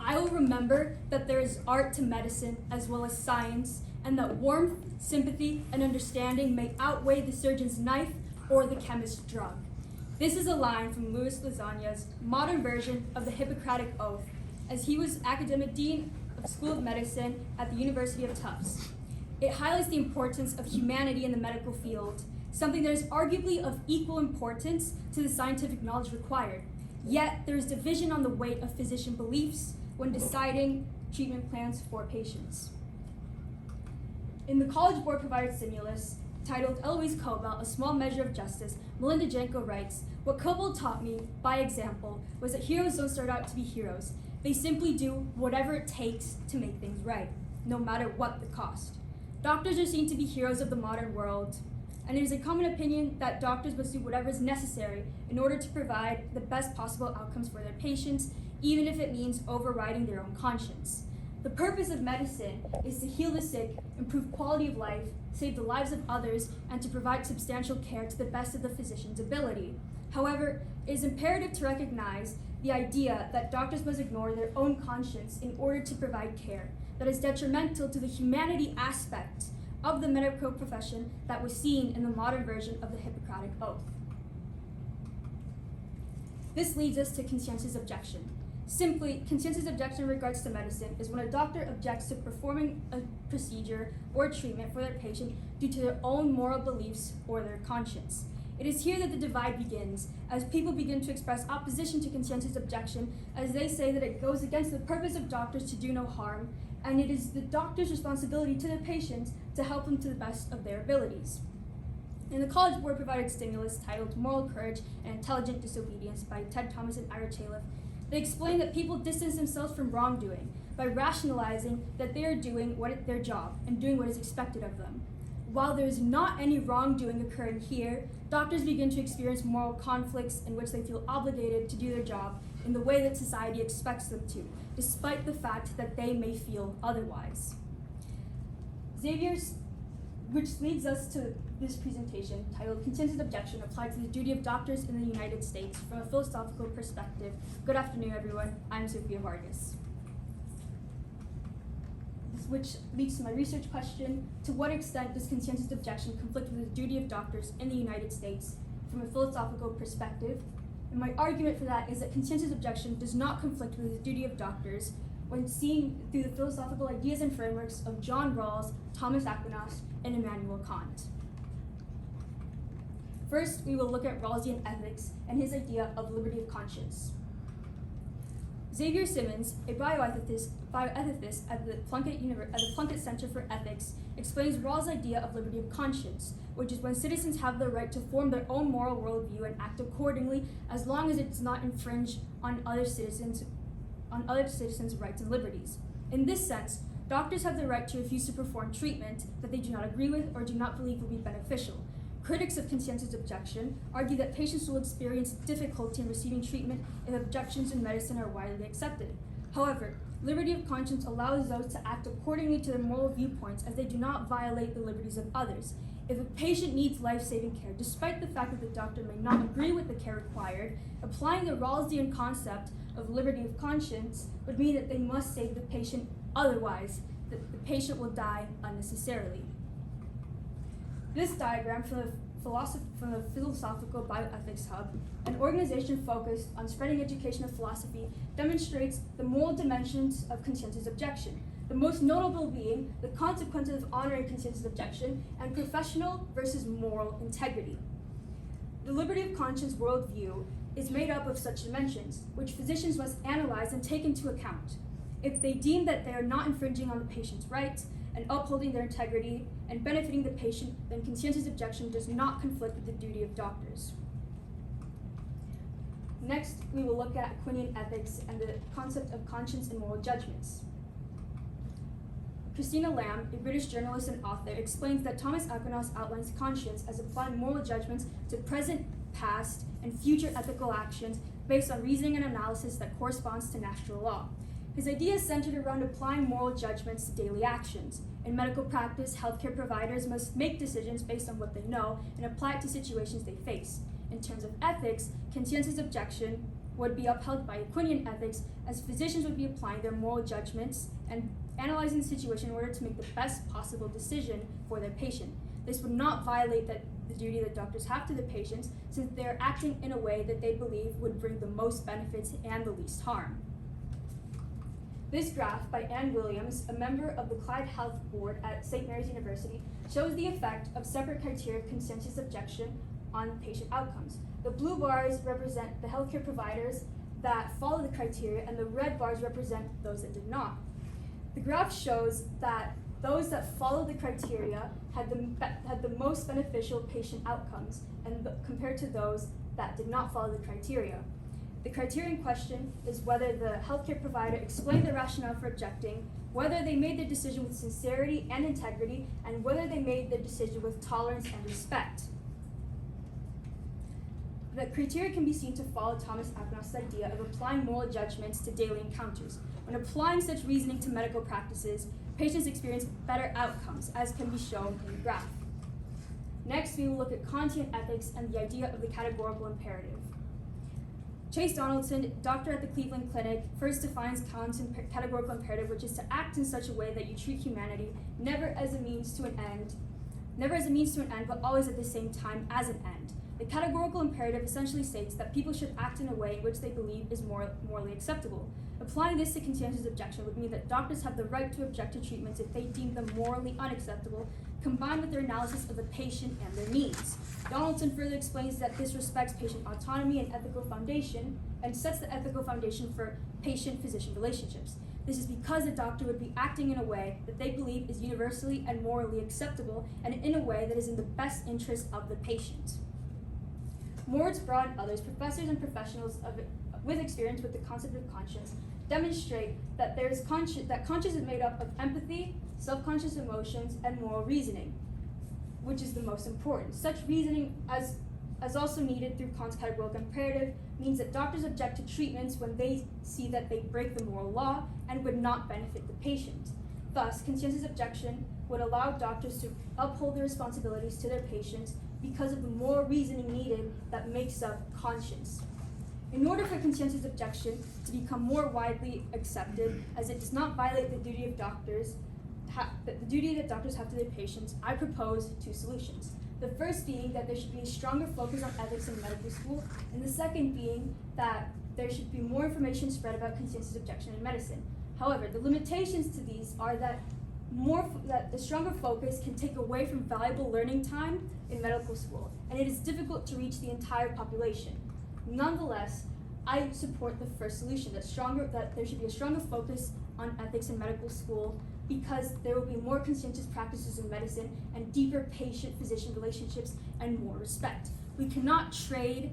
I will remember that there is art to medicine as well as science, and that warmth, sympathy, and understanding may outweigh the surgeon's knife or the chemist's drug. This is a line from Louis Lasagna's modern version of the Hippocratic Oath, as he was academic dean of School of Medicine at the University of Tufts. It highlights the importance of humanity in the medical field, something that is arguably of equal importance to the scientific knowledge required. Yet, there is division on the weight of physician beliefs when deciding treatment plans for patients. In the College Board provided stimulus, titled Eloise Cobalt, A Small Measure of Justice, Melinda Janko writes, "What Cobalt taught me, by example, was that heroes don't start out to be heroes. They simply do whatever it takes to make things right, no matter what the cost. Doctors are seen to be heroes of the modern world, and it is a common opinion that doctors must do whatever is necessary in order to provide the best possible outcomes for their patients, even if it means overriding their own conscience. The purpose of medicine is to heal the sick, improve quality of life, save the lives of others, and to provide substantial care to the best of the physician's ability. However, it is imperative to recognize the idea that doctors must ignore their own conscience in order to provide care that is detrimental to the humanity aspect of the medical profession that was seen in the modern version of the Hippocratic Oath." This leads us to conscientious objection. Simply, conscientious objection in regards to medicine is when a doctor objects to performing a procedure or treatment for their patient due to their own moral beliefs or their conscience. It is here that the divide begins, as people begin to express opposition to conscientious objection, as they say that it goes against the purpose of doctors to do no harm, and it is the doctor's responsibility to their patients to help them to the best of their abilities. In the College Board provided stimulus titled Moral Courage and Intelligent Disobedience by Ted Thomas and Ira Chaliff, they explain that people distance themselves from wrongdoing by rationalizing that they are doing their job and doing what is expected of them. While there is not any wrongdoing occurring here, doctors begin to experience moral conflicts in which they feel obligated to do their job in the way that society expects them to, despite the fact that they may feel otherwise. Which leads us to this presentation titled Conscientious Objection Applied to the Duty of Doctors in the United States from a Philosophical Perspective. Good afternoon, everyone. I'm Sophia Vargas. Which leads to my research question: to what extent does conscientious objection conflict with the duty of doctors in the United States from a philosophical perspective? And my argument for that is that conscientious objection does not conflict with the duty of doctors when seen through the philosophical ideas and frameworks of John Rawls, Thomas Aquinas, and Immanuel Kant. First, we will look at Rawlsian ethics and his idea of liberty of conscience. Xavier Simmons, a bioethicist at the Plunkett Center for Ethics, explains Rawls' idea of liberty of conscience, which is when citizens have the right to form their own moral worldview and act accordingly, as long as it does not infringe on other citizens' rights and liberties. In this sense, doctors have the right to refuse to perform treatment that they do not agree with or do not believe will be beneficial. Critics of conscientious objection argue that patients will experience difficulty in receiving treatment if objections in medicine are widely accepted. However, liberty of conscience allows those to act accordingly to their moral viewpoints as they do not violate the liberties of others. If a patient needs life-saving care, despite the fact that the doctor may not agree with the care required, applying the Rawlsian concept of liberty of conscience would mean that they must save the patient, otherwise the patient will die unnecessarily. This diagram from the Philosophical Bioethics Hub, an organization focused on spreading education of philosophy, demonstrates the moral dimensions of conscientious objection, the most notable being the consequences of honoring conscientious objection and professional versus moral integrity. The liberty of conscience worldview is made up of such dimensions, which physicians must analyze and take into account. If they deem that they are not infringing on the patient's rights and upholding their integrity and benefiting the patient, then conscientious objection does not conflict with the duty of doctors. Next, we will look at Aquinian ethics and the concept of conscience and moral judgments. Christina Lamb, a British journalist and author, explains that Thomas Aquinas outlines conscience as applying moral judgments to present, past, and future ethical actions based on reasoning and analysis that corresponds to natural law. His idea is centered around applying moral judgments to daily actions. In medical practice, healthcare providers must make decisions based on what they know and apply it to situations they face. In terms of ethics, conscientious objection would be upheld by Aquinian ethics, as physicians would be applying their moral judgments and analyzing the situation in order to make the best possible decision for their patient. This would not violate the duty that doctors have to the patients, since they're acting in a way that they believe would bring the most benefits and the least harm. This graph by Ann Williams, a member of the Clyde Health Board at St. Mary's University, shows the effect of separate criteria of conscientious objection on patient outcomes. The blue bars represent the healthcare providers that follow the criteria, and the red bars represent those that did not. The graph shows that those that followed the criteria had the most beneficial patient outcomes compared to those that did not follow the criteria. The criteria in question is whether the healthcare provider explained the rationale for objecting, whether they made their decision with sincerity and integrity, and whether they made their decision with tolerance and respect. The criteria can be seen to follow Thomas Aquinas's idea of applying moral judgments to daily encounters. When applying such reasoning to medical practices, patients experience better outcomes, as can be shown in the graph. Next, we will look at Kantian ethics and the idea of the categorical imperative. Chase Donaldson, doctor at the Cleveland Clinic, first defines Kantian categorical imperative, which is to act in such a way that you treat humanity never as a means to an end, but always at the same time as an end. The categorical imperative essentially states that people should act in a way in which they believe is morally acceptable. Applying this to conscientious objection would mean that doctors have the right to object to treatments if they deem them morally unacceptable, combined with their analysis of the patient and their needs. Donaldson further explains that this respects patient autonomy and ethical foundation, and sets the ethical foundation for patient-physician relationships. This is because the doctor would be acting in a way that they believe is universally and morally acceptable, and in a way that is in the best interest of the patient. Moritz, Braun, and others, professors and professionals with experience with the concept of conscience, demonstrate that conscience is made up of empathy, self-conscious emotions, and moral reasoning, which is the most important. Such reasoning, as also needed through Kant's categorical imperative, means that doctors object to treatments when they see that they break the moral law and would not benefit the patient. Thus, conscientious objection would allow doctors to uphold their responsibilities to their patients because of the moral reasoning needed that makes up conscience. In order for conscientious objection to become more widely accepted, as it does not violate the duty of doctors, the duty that doctors have to their patients, I propose two solutions. The first being that there should be a stronger focus on ethics in medical school, and the second being that there should be more information spread about conscientious objection in medicine. However, the limitations to these are that the stronger focus can take away from valuable learning time in medical school, and it is difficult to reach the entire population. Nonetheless, I support the first solution, that there should be a stronger focus on ethics in medical school, because there will be more conscientious practices in medicine and deeper patient-physician relationships and more respect. We cannot trade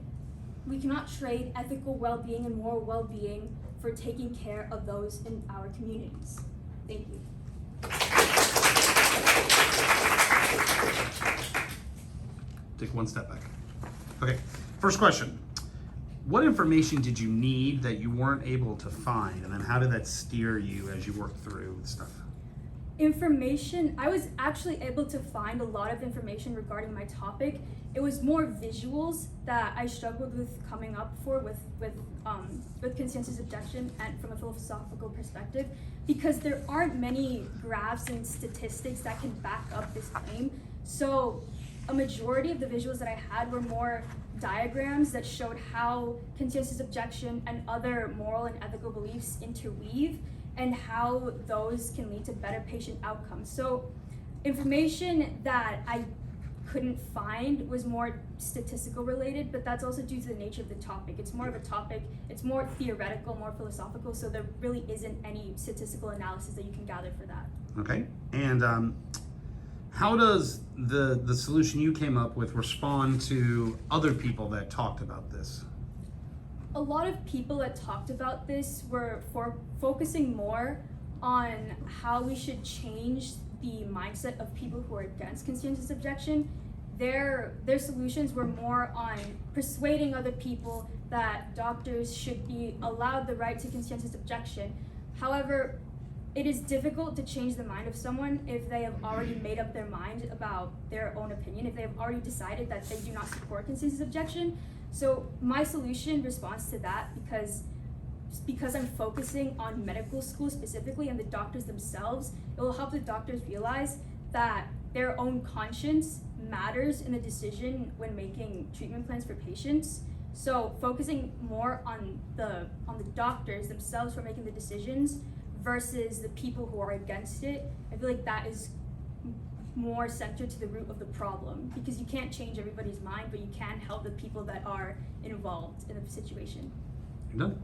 ethical well-being and moral well-being for taking care of those in our communities. Thank you. Take one step back. Okay, first question. What information did you need that you weren't able to find? And then how did that steer you as you worked through stuff? Information, I was actually able to find a lot of information regarding my topic. It was more visuals that I struggled with coming up with conscientious objection and from a philosophical perspective, because there aren't many graphs and statistics that can back up this claim. So a majority of the visuals that I had were more diagrams that showed how conscientious objection and other moral and ethical beliefs interweave, and how those can lead to better patient outcomes. So information that I couldn't find was more statistical related, but that's also due to the nature of the topic. It's more of a topic, it's more theoretical, more philosophical, so there really isn't any statistical analysis that you can gather for that. Okay, and how does the solution you came up with respond to other people that talked about this? A lot of people that talked about this were focusing more on how we should change the mindset of people who are against conscientious objection. Their solutions were more on persuading other people that doctors should be allowed the right to conscientious objection. However, it is difficult to change the mind of someone if they have already made up their mind about their own opinion, if they have already decided that they do not support conscientious objection. So my solution responds to that because I'm focusing on medical school specifically and the doctors themselves, it will help the doctors realize that their own conscience matters in the decision when making treatment plans for patients. So focusing more on the doctors themselves for making the decisions versus the people who are against it, I feel like that is more centered to the root of the problem, because you can't change everybody's mind, but you can help the people that are involved in the situation. You're done.